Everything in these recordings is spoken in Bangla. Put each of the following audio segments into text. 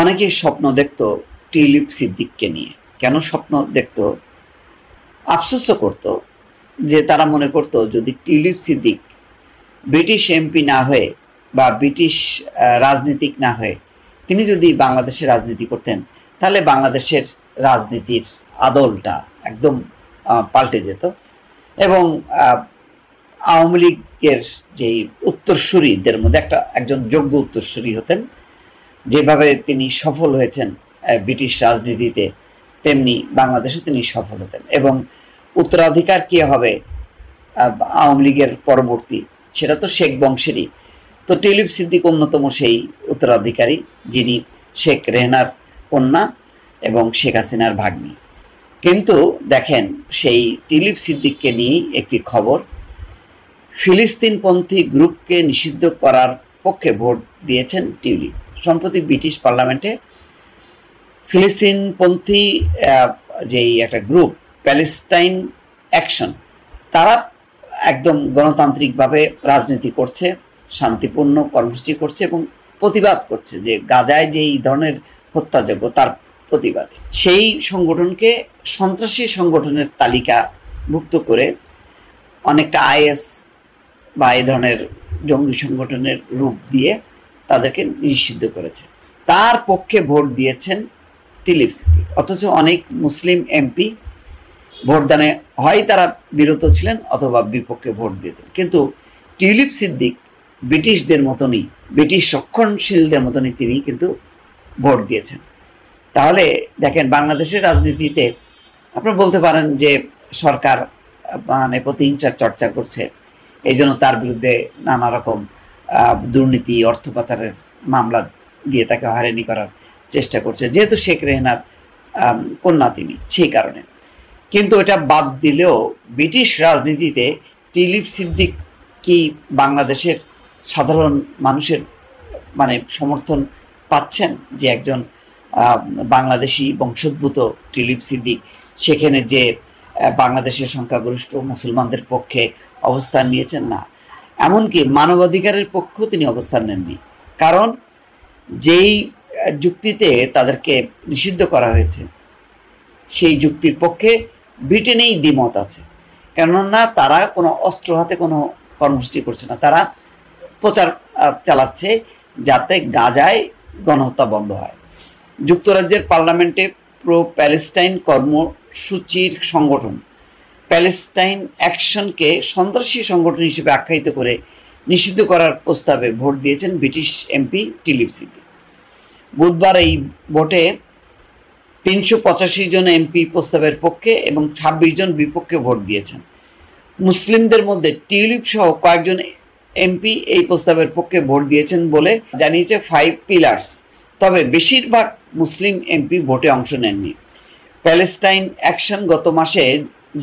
অনেকেই স্বপ্ন দেখত টিউলিপ সিদ্দিককে নিয়ে। কেন স্বপ্ন দেখত? আফসোসও করত যে তারা মনে করত যদি টিউলিপ সিদ্দিক ব্রিটিশ এমপি না হয়ে বা ব্রিটিশ রাজনীতিক না হয়ে তিনি যদি বাংলাদেশে রাজনীতি করতেন তাহলে বাংলাদেশের রাজনীতির আদলটা একদম পাল্টে যেত এবং আওয়ামী লীগের যেই উত্তরসূরিদের মধ্যে একজন যোগ্য উত্তরসূরি হতেন। যেভাবে তিনি সফল হয়েছেন ব্রিটিশ রাজনীতিতে, তেমনি বাংলাদেশে তিনি সফল হতেন এবং উত্তরাধিকার কে হবে আওয়ামী লীগের পরবর্তী, সেটা তো শেখ বংশেরই। তো টিউলিপ সিদ্দিক অন্যতম সেই উত্তরাধিকারী, যিনি শেখ রেহনার কন্যা এবং শেখ হাসিনার ভাগ্নি। কিন্তু দেখেন, সেই টিউলিপ সিদ্দিককে নিয়েই একটি খবর, ফিলিস্তিনপন্থী গ্রুপকে নিষিদ্ধ করার পক্ষে ভোট দিয়েছেন টিউলিপ। সম্প্রতি ব্রিটিশ পার্লামেন্টে ফিলিস্তিনপন্থী যেই একটা গ্রুপ প্যালেস্টাইন অ্যাকশন, তারা একদম গণতান্ত্রিকভাবে রাজনীতি করছে, শান্তিপূর্ণ কর্মসূচি করছে এবং প্রতিবাদ করছে যে গাজায় যে এই ধরনের হত্যাযজ্ঞ তার প্রতিবাদে। সেই সংগঠনকে সন্ত্রাসী সংগঠনের তালিকাভুক্ত করে অনেকটা আইএস বা এই ধরনের জঙ্গি সংগঠনের রূপ দিয়ে তাদেরকে নিষিদ্ধ করেছে। তার পক্ষে ভোট দিয়েছেন টিউলিপ সিদ্দিক। অথচ অনেক মুসলিম এমপি ভোটদানে হয় তারা বিরত ছিলেন অথবা বিপক্ষে ভোট দিয়েছেন। কিন্তু টিউলিপ সিদ্দিক ব্রিটিশদের মতনই, ব্রিটিশ রক্ষণশীলদের মতনই তিনি কিন্তু ভোট দিয়েছেন। তাহলে দেখেন, বাংলাদেশের রাজনীতিতে আপনারা বলতে পারেন যে সরকার প্রতিহিংসার চর্চা করছে, এই জন্য তার বিরুদ্ধে নানা রকম দুর্নীতি, অর্থ পাচারের মামলা দিয়ে তাকে হয়রানি করার চেষ্টা করছে, যেহেতু শেখ রেহনার কন্যা তিনি, সেই কারণে। কিন্তু এটা বাদ দিলেও ব্রিটিশ রাজনীতিতে টিউলিপ সিদ্দিক কি বাংলাদেশের সাধারণ মানুষের সমর্থন পাচ্ছেন? যে একজন বাংলাদেশি বংশোদ্ভূত টিউলিপ সিদ্দিক সেখানে যে বাংলাদেশের সংখ্যাগরিষ্ঠ মুসলমানদের পক্ষে অবস্থান নিয়েছেন না, এমনকি মানবাধিকারের পক্ষেও তিনি অবস্থান নেননি। কারণ যেই যুক্তিতে তাদেরকে নিষিদ্ধ করা হয়েছে সেই যুক্তির পক্ষে ব্রিটেনেই দ্বিমত আছে। কেননা তারা কোনো অস্ত্র হাতে কোনো কর্মসূচি করছে না, তারা প্রচার চালাচ্ছে যাতে গাজায় গণহত্যা বন্ধ হয়। যুক্তরাজ্যের পার্লামেন্টে প্রো প্যালেস্টাইন কর্মসূচির সংগঠন প্যালেস্টাইন অ্যাকশনকে সন্ত্রাসী সংগঠন হিসেবে আখ্যায়িত করে নিষিদ্ধ করার প্রস্তাবে ভোট দিয়েছেন ব্রিটিশ এমপি টিউলিপ সিদ্দিক। বুধবার এই ভোটে 385 জন এমপি প্রস্তাবের পক্ষে এবং 26 জন বিপক্ষে ভোট দিয়েছেন। মুসলিমদের মধ্যে টিউলিপ সহ কয়েকজন এমপি এই প্রস্তাবের পক্ষে ভোট দিয়েছেন বলে জানিয়েছে 5 পিলার্স। তবে বেশিরভাগ মুসলিম এমপি ভোটে অংশ নেননি। প্যালেস্টাইন অ্যাকশন গত মাসে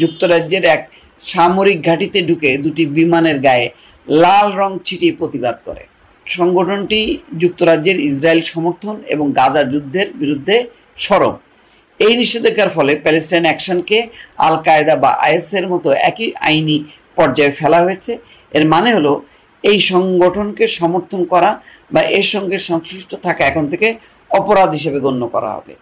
যুক্তরাজ্যের এক সামরিক ঘাঁটিতে ঢুকে দুটি বিমানের গায়ে লাল রং ছিটিয়ে প্রতিবাদ করে। সংগঠনটি যুক্তরাজ্যের ইসরায়েল সমর্থন এবং গাজা যুদ্ধের বিরুদ্ধে সরব। এই নিষেধাজ্ঞার ফলে প্যালেস্টাইন অ্যাকশনকে আল কায়দা বা আইএসের মতো একই আইনি পর্যায়ে ফেলা হয়েছে। এর মানে হলো এই সংগঠনকে সমর্থন করা বা এর সঙ্গে সংশ্লিষ্ট থাকা এখন থেকে অপরাধ হিসেবে গণ্য করা হবে।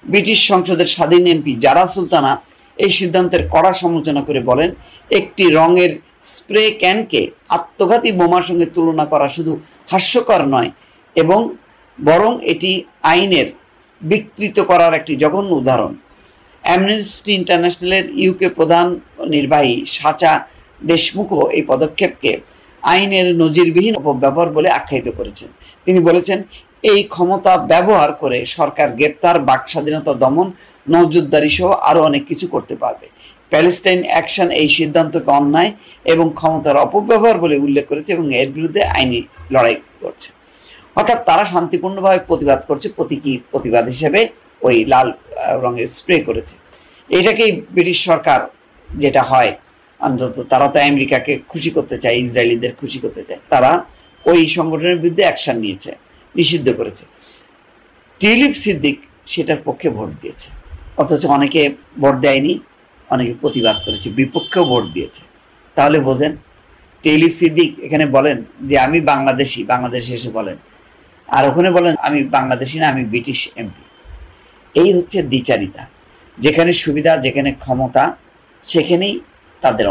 ব্রিটিশ সংসদের স্বাধীন এমপি জারা সুলতানা এই সিদ্ধান্তের কড়া সমালোচনা করে বলেন, একটি রঙের স্প্রে ক্যানকে আত্মঘাতী বোমার সঙ্গে তুলনা করা শুধু হাস্যকর নয় এবং বরং এটি আইনের বিকৃত করার একটি জঘন্য উদাহরণ। অ্যামনেস্টি ইন্টারন্যাশনালের ইউকে প্রধান নির্বাহী সাচা দেশমুখও এই পদক্ষেপকে আইনের নজিরবিহীন অপব্যবহার বলে আখ্যায়িত করেছেন। তিনি বলেছেন, এই ক্ষমতা ব্যবহার করে সরকার গ্রেপ্তার, বাক স্বাধীনতা দমন, নজরদারি সহ আরও অনেক কিছু করতে পারবে। প্যালেস্টাইন অ্যাকশন এই সিদ্ধান্তকে অন্যায় এবং ক্ষমতার অপব্যবহার বলে উল্লেখ করেছে এবং এর বিরুদ্ধে আইনি লড়াই করছে। অর্থাৎ তারা শান্তিপূর্ণভাবে প্রতিবাদ করছে, প্রতীকী প্রতিবাদ হিসেবে ওই লাল রঙের স্প্রে করেছে। এটাকেই ব্রিটিশ সরকার, যেটা হয় অন্তত তারা তো আমেরিকাকে খুশি করতে চায়, ইসরায়েলিদের খুশি করতে চায়, তারা ওই সংগঠনের বিরুদ্ধে অ্যাকশন নিয়েছে, নিষিদ্ধ করেছে। টিউলিপ সিদ্দিক সেটার পক্ষে ভোট দিয়েছে, অথচ অনেকে ভোট দেয়নি, অনেকে প্রতিবাদ করেছে, বিপক্ষেও ভোট দিয়েছে। তাহলে বোঝেন, টিউলিপ সিদ্দিক এখানে বলেন যে আমি বাংলাদেশি, বাংলাদেশে এসে বলেন আর ওখানে বলেন আমি বাংলাদেশি না, আমি ব্রিটিশ এমপি। এই হচ্ছে দ্বিচারিতা। যেখানে সুবিধা, যেখানে ক্ষমতা, সেখানেই তাদের